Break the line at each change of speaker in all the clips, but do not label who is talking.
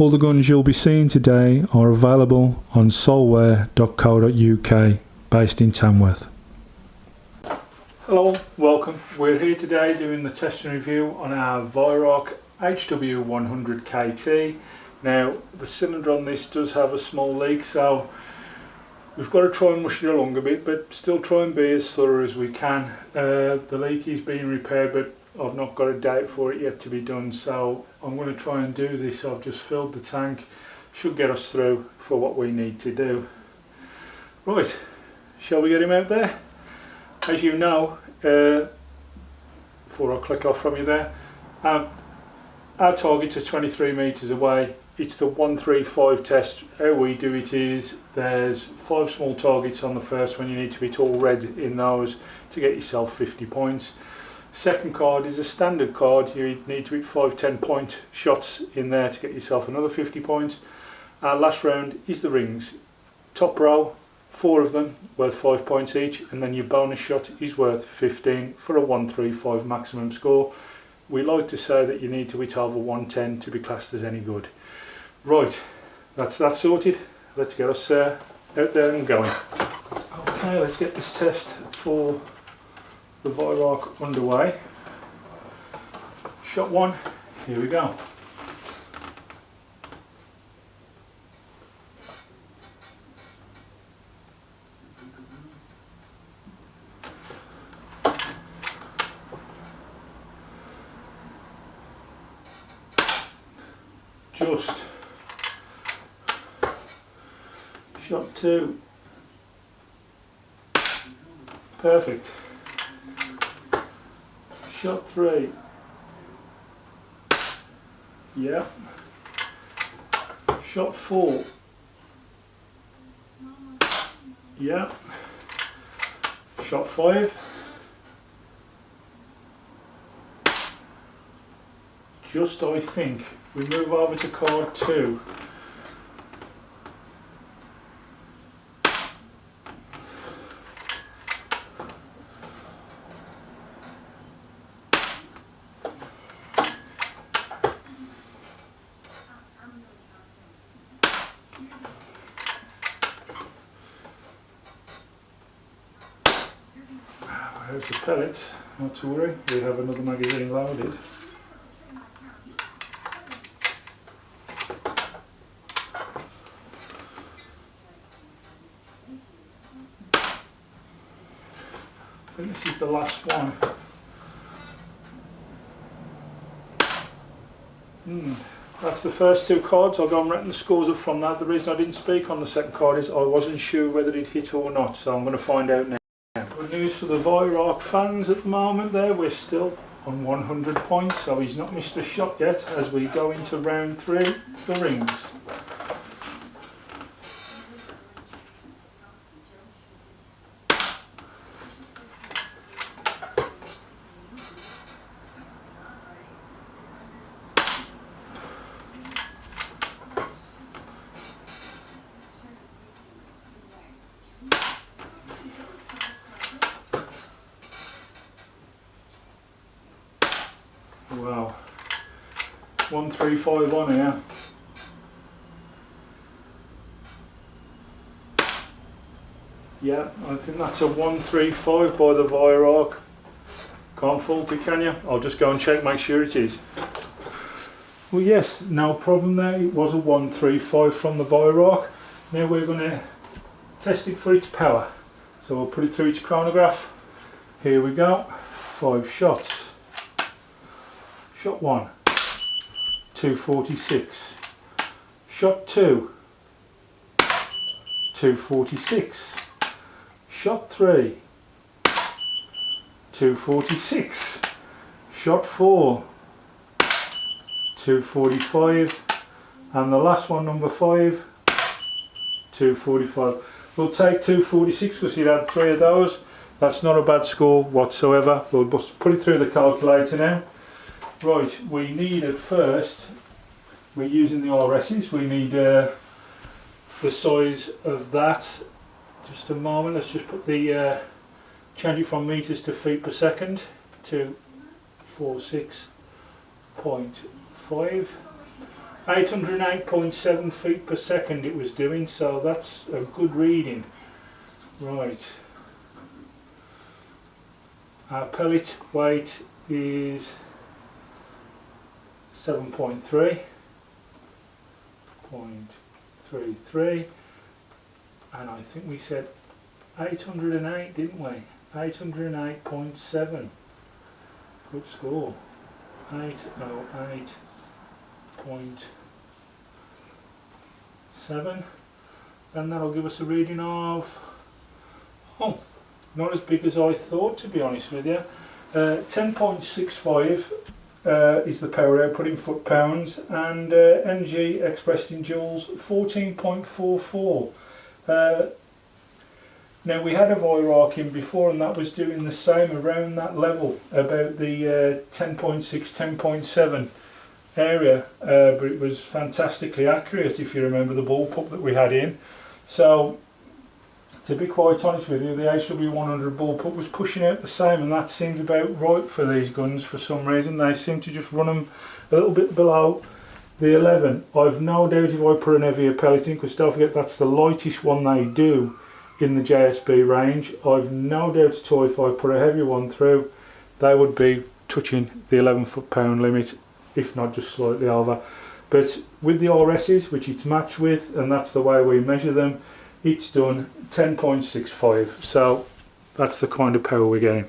All the guns you'll be seeing today are available on solware.co.uk, based in Tamworth. Hello, welcome. We're here today doing the test and review on our Weihrauch HW100 KT. Now, the cylinder on this does have a small leak, so we've got to try and rush it along a bit, but still try and be as thorough as we can. The leak is being repaired, but I've not got a date for it yet to be done, so I'm going to try and do this. I've just filled the tank, should get us through for what we need to do. Right, shall we get him out there? As you know, before I click off from you there, our targets are 23 metres away. It's the 135 test. How we do it is there's 5 small targets on the first one. You need to hit all red in those to get yourself 50 points. Second card is a standard card. You need to hit 5 10-point shots in there to get yourself another 50 points. Our last round is the rings. Top row, 4 of them worth 5 points each, and then your bonus shot is worth 15 for a 135 maximum score. We like to say that you need to hit over 110 to be classed as any good. Right, that's that sorted. Let's get us out there and going. Okay, let's get this test for the Weihrauch underway. Shot 1, here we go. Just. Shot 2. Perfect. Shot 3. Yeah. Shot 4. Yeah. Shot 5. Just, I think we move over to card 2. There's the pellet, not to worry, we have another magazine loaded. I think this is the last one. That's the first 2 cards. I'll go and write the scores up from that. The reason I didn't speak on the second card is I wasn't sure whether it hit or not, so I'm going to find out now. Good news for the Weihrauch fans at the moment there, we're still on 100 points, so he's not missed a shot yet as we go into round 3, the rings. Wow, 135 on here. Yeah, I think that's a 135 by the Weihrauch. Can't fault it, can you? I'll just go and check, make sure it is. Well, yes, no problem there. It was a 135 from the Weihrauch. Now we're going to test it for its power. So we'll put it through its chronograph. Here we go. 5 shots. Shot 1, 246. Shot 2, 246. Shot 3, 246. Shot 4, 245. And the last one, number 5, 245. We'll take 246 because you had 3 of those. That's not a bad score whatsoever. We'll just put it through the calculator now. Right, we need at first, we're using the RSs, we need the size of that. Just a moment, let's just put the, change it from metres to feet per second to 46.5. 808.7 feet per second it was doing, so that's a good reading. Right. Our pellet weight is 7.33, and I think we said 808, didn't we? 808.7. Good score. 808.7, and that'll give us a reading of, oh, not as big as I thought, to be honest with you. 10.65 is the power output in foot-pounds, and energy expressed in joules 14.44. Now we had a Weihrauch in before, and that was doing the same around that level, about the 10.6, 10.7 area, but it was fantastically accurate if you remember the bullpup that we had in. So to be quite honest with you, the HW100 bullpup was pushing out the same, and that seems about right for these guns. For some reason they seem to just run them a little bit below the 11. I've no doubt if I put an heavier pellet in, because don't forget that's the lightest one they do in the JSB range, I've no doubt at all if I put a heavier one through, they would be touching the 11 foot-pound limit, if not just slightly over. But with the RSs, which it's matched with, and that's the way we measure them, it's done 10.65, so that's the kind of power we're getting.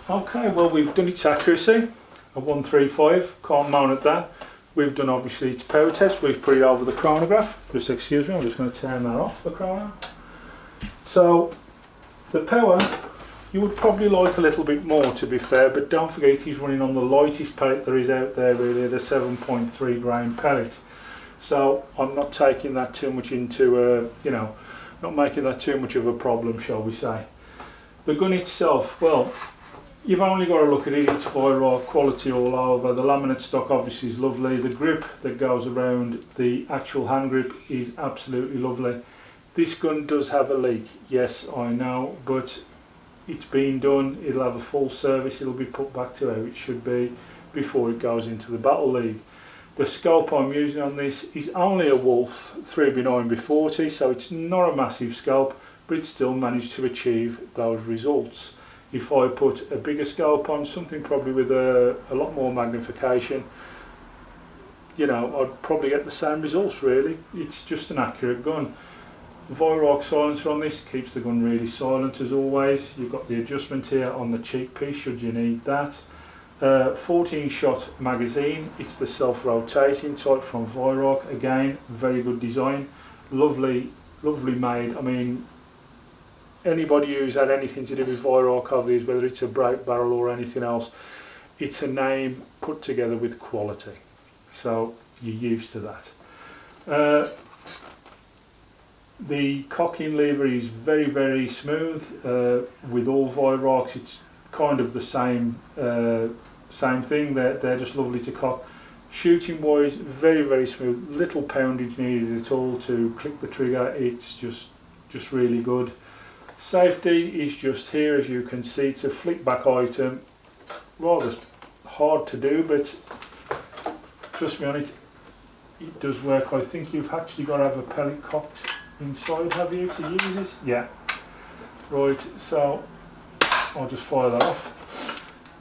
Okay, well, we've done its accuracy at 135, can't moan at that. We've done obviously its power test, we've put it over the chronograph. Just excuse me, I'm just going to turn that off, the chrono. So the power, you would probably like a little bit more, to be fair, but don't forget he's running on the lightest pellet there is out there, really, the 7.3 grain pellet. So I'm not taking that too much into, you know, not making that too much of a problem, shall we say. The gun itself, well, you've only got to look at it, it's Weihrauch quality all over. The laminate stock obviously is lovely. The grip that goes around the actual hand grip is absolutely lovely. This gun does have a leak, yes, I know, but it's been done. It'll have a full service, it'll be put back to how it should be before it goes into the Battle League. The scope I'm using on this is only a Wolf 3B9B40, so it's not a massive scope, but it's still managed to achieve those results. If I put a bigger scope on, something probably with a lot more magnification, you know, I'd probably get the same results really. It's just an accurate gun. The Weihrauch silencer on this keeps the gun really silent as always. You've got the adjustment here on the cheek piece should you need that. 14 shot magazine, it's the self-rotating type from Weihrauch, again very good design, lovely made. I mean, anybody who's had anything to do with Weihrauch over these, whether it's a break barrel or anything else, it's a name put together with quality, so you're used to that. The cocking lever is very smooth. With all Weihrauchs it's kind of the same thing. They're just lovely to cock. Shooting wise, very smooth, little poundage needed at all to click the trigger. It's just really good. Safety is just here, as you can see. It's a flick back item, rather hard to do, but trust me on it, it does work. I think you've actually got to have a pellet cocked inside, have you, to use it? Yeah. Right, so I'll just fire that off.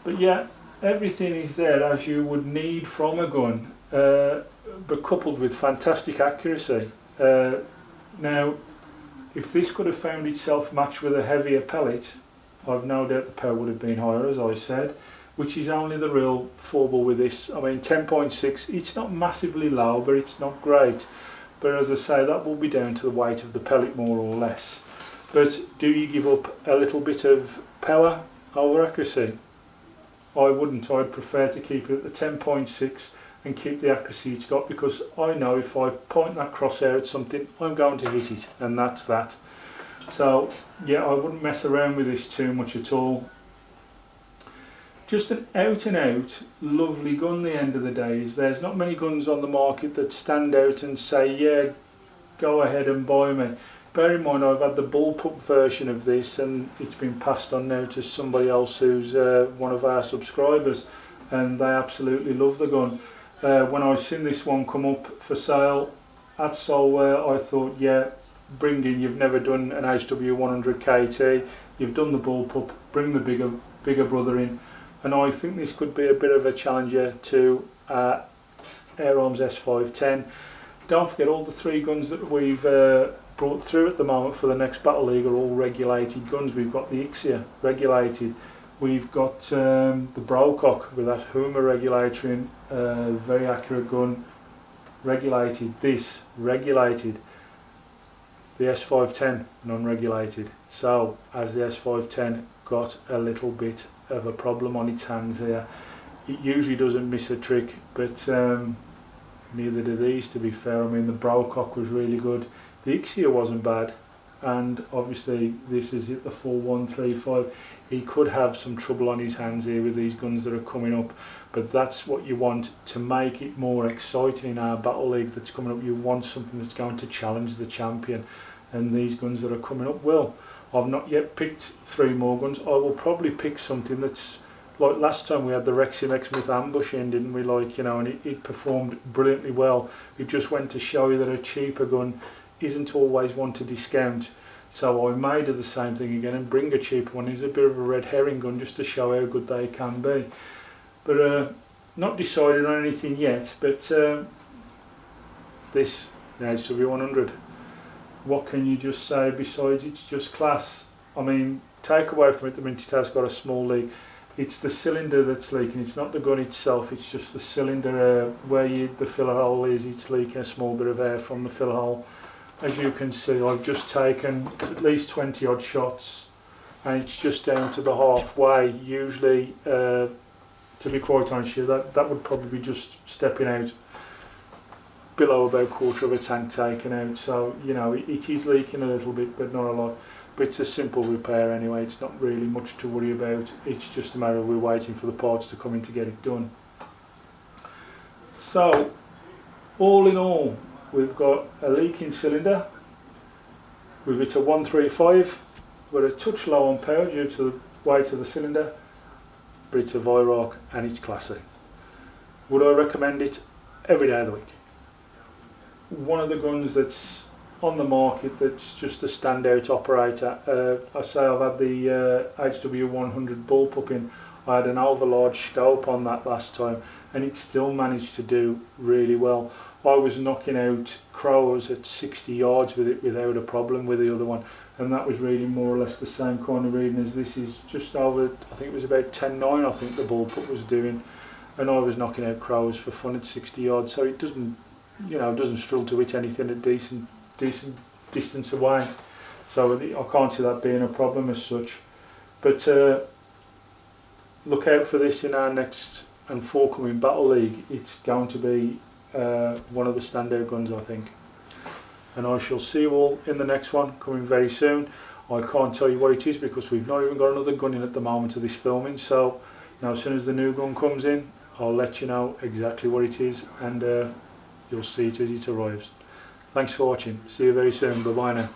But yeah, everything is there as you would need from a gun, but coupled with fantastic accuracy. Now, if this could have found itself matched with a heavier pellet, I've no doubt the power would have been higher, as I said, which is only the real fauble with this. I mean, 10.6, it's not massively low, but it's not great. But as I say, that will be down to the weight of the pellet more or less. But do you give up a little bit of power over accuracy? I wouldn't. I'd prefer to keep it at the 10.6 and keep the accuracy it's got, because I know if I point that crosshair at something, I'm going to hit it, and that's that. So yeah, I wouldn't mess around with this too much at all. Just an out and out lovely gun. The end of the day is there's not many guns on the market that stand out and say, yeah, go ahead and buy me. Bear in mind, I've had the bullpup version of this, and it's been passed on now to somebody else who's one of our subscribers, and they absolutely love the gun. when I seen this one come up for sale at Solware, I thought, yeah, bring in, you've never done an HW100 KT, you've done the bullpup, bring the bigger brother in, and I think this could be a bit of a challenger to Air Arms S510. Don't forget, all the 3 guns that we've brought through at the moment for the next Battle League are all regulated guns. We've got the Ixia regulated, we've got the Brocock with that Huma regulator in, very accurate gun, regulated, this regulated, the S510 non-regulated. So as the S510 got a little bit of a problem on its hands here, it usually doesn't miss a trick, but neither do these, to be fair. I mean, the Brocock was really good, the Ixia wasn't bad, and obviously this is at the full 135. He could have some trouble on his hands here with these guns that are coming up, but that's what you want to make it more exciting in our Battle League that's coming up. You want something that's going to challenge the champion, and these guns that are coming up will. I've not yet picked 3 more guns. I will probably pick something that's like last time we had the Rexim X Smith ambush in, didn't we, like, you know, and it performed brilliantly well. It just went to show you that a cheaper gun isn't always one to discount. So I may do the same thing again and bring a cheaper one. It's a bit of a red herring gun just to show how good they can be. But not decided on anything yet, but this, the HW100, what can you just say besides it's just class? I mean, take away from it, the minute it has got a small leak, it's the cylinder that's leaking, it's not the gun itself, it's just the cylinder where the filler hole is, it's leaking a small bit of air from the filler hole. As you can see, I've just taken at least 20 odd shots and it's just down to the halfway. Usually, to be quite honest with you, that would probably be just stepping out below about a quarter of a tank taken out. So, you know, it is leaking a little bit, but not a lot. But it's a simple repair anyway, it's not really much to worry about. It's just a matter of we're waiting for the parts to come in to get it done. So, all in all, we've got a leaking cylinder, we've hit a 135, we're a touch low on power due to the weight of the cylinder, but it's a Weihrauch and it's classy. Would I recommend it? Every day of the week. One of the guns that's on the market that's just a standout operator. I say I've had the HW100 bullpup in. I had an overlarge scope on that last time and it still managed to do really well. I was knocking out crows at 60 yards with it without a problem with the other one, and that was reading more or less the same kind of reading as this is, just over, I think it was about 10.9 I think the bullpup was doing, and I was knocking out crows for fun at 60 yards, so it doesn't, you know, doesn't struggle to hit anything at decent distance away, so I can't see that being a problem as such. But look out for this in our next and forthcoming Battle League. It's going to be one of the standout guns, I think, and I shall see you all in the next one coming very soon. I can't tell you what it is because we've not even got another gun in at the moment of this filming, so now as soon as the new gun comes in I'll let you know exactly what it is, and you'll see it as it arrives. Thanks for watching, see you very soon, bye bye now.